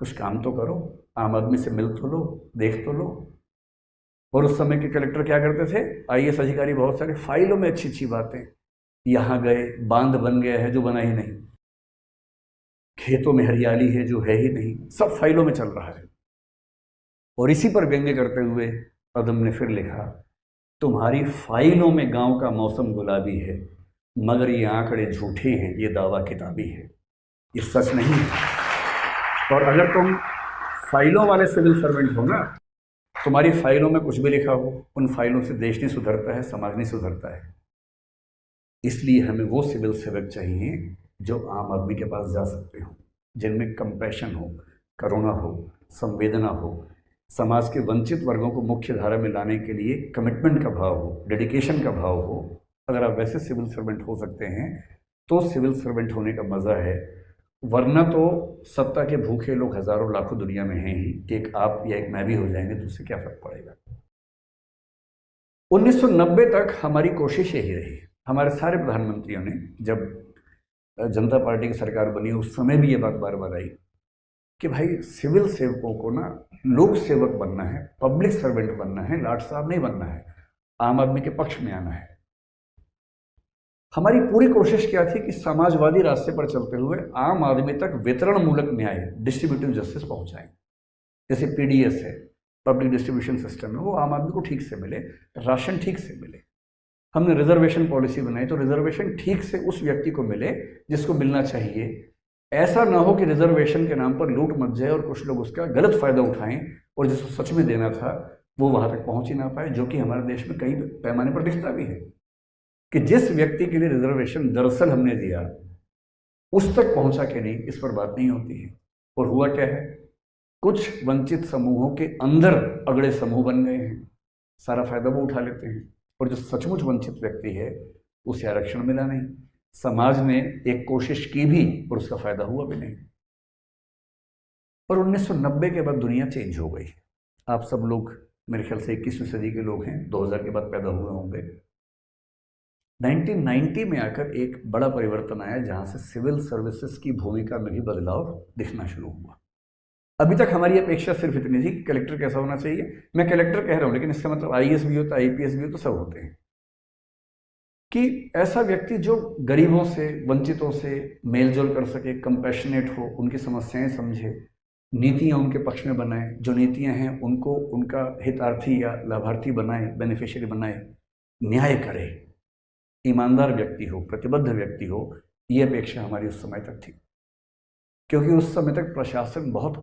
कुछ काम तो करो, आम आदमी से मिल तो लो, देख तो लो। और उस समय के कलेक्टर क्या करते थे, आईएएस अधिकारी बहुत सारे, फाइलों में अच्छी अच्छी बातें, यहाँ गए बांध बन गया है जो बना ही नहीं, खेतों में हरियाली है जो है ही नहीं, सब फाइलों में चल रहा है। और इसी पर व्यंग्य करते हुए पद्म ने फिर लिखा, तुम्हारी फाइलों में गांव का मौसम गुलाबी है, मगर ये आंकड़े झूठे हैं, ये दावा किताबी है, ये सच नहीं है। और अगर तुम फाइलों वाले सिविल सर्वेंट हो ना, तुम्हारी फाइलों में कुछ भी लिखा हो, उन फाइलों से देश नहीं सुधरता है, समाज नहीं सुधरता है। इसलिए हमें वो सिविल सेवक चाहिए जो आम आदमी के पास जा सकते हो, जिनमें कंपैशन हो, करुणा हो, संवेदना हो, समाज के वंचित वर्गों को मुख्य धारा में लाने के लिए कमिटमेंट का भाव हो, डेडिकेशन का भाव हो। अगर आप वैसे सिविल सर्वेंट हो सकते हैं तो सिविल सर्वेंट होने का मज़ा है, वरना तो सत्ता के भूखे लोग हजारों लाखों दुनिया में हैं ही, एक आप या एक मैं भी हो जाएंगे तो उससे क्या फर्क पड़ेगा। 1990 तक हमारी कोशिश यही रही, हमारे सारे प्रधानमंत्रियों ने, जब जनता पार्टी की सरकार बनी उस समय भी ये बात बार बार आई कि भाई सिविल सेवकों को ना लोक सेवक बनना है, पब्लिक सर्वेंट बनना है, लाट साहब नहीं बनना है, आम आदमी के पक्ष में आना है। हमारी पूरी कोशिश क्या थी कि समाजवादी रास्ते पर चलते हुए आम आदमी तक वितरण मूलक न्याय, डिस्ट्रीब्यूटिव जस्टिस पहुंचाएं। जैसे पीडीएस है, पब्लिक डिस्ट्रीब्यूशन सिस्टम है, वो आम आदमी को ठीक से मिले, राशन ठीक से मिले। हमने रिजर्वेशन पॉलिसी बनाई तो रिजर्वेशन ठीक से उस व्यक्ति को मिले जिसको मिलना चाहिए। ऐसा ना हो कि रिजर्वेशन के नाम पर लूट मच जाए और कुछ लोग उसका गलत फायदा उठाएं और जिसको सच में देना था वो वहां तक पहुंच ही ना पाए, जो कि हमारे देश में कई पैमाने पर दिखता भी है कि जिस व्यक्ति के लिए रिजर्वेशन दरअसल हमने दिया उस तक पहुंचा कि नहीं, इस पर बात नहीं होती है। और हुआ क्या है, कुछ वंचित समूहों के अंदर अगड़े समूह बन गए हैं, सारा फायदा वो उठा लेते हैं, और जो सचमुच वंचित व्यक्ति है उसे आरक्षण मिला नहीं। समाज ने एक कोशिश की भी और उसका फायदा हुआ भी नहीं। और 1990 के बाद दुनिया चेंज हो गई। आप सब लोग मेरे ख्याल से 21वीं सदी के लोग हैं, 2000 के बाद पैदा हुए होंगे। 1990 में आकर एक बड़ा परिवर्तन आया जहां से सिविल सर्विसेज की भूमिका में भी बदलाव दिखना शुरू हुआ। अभी तक हमारी अपेक्षा सिर्फ इतनी थी कि कलेक्टर कैसा होना चाहिए। मैं कलेक्टर कह रहा हूं लेकिन इसका मतलब आईएएस भी होता है, आईपीएस भी हो, तो सब होते हैं, कि ऐसा व्यक्ति जो गरीबों से, वंचितों से मेलजोल कर सके, कंपैशनेट हो, उनकी समस्याएं समझे, नीतियां उनके पक्ष में बनाए, जो नीतियां हैं उनको उनका हितार्थी या लाभार्थी बनाए, बेनिफिशियरी बनाए, न्याय करे, ईमानदार व्यक्ति हो, प्रतिबद्ध व्यक्ति हो। ये अपेक्षा हमारी उस समय तक थी, क्योंकि उस समय तक प्रशासन बहुत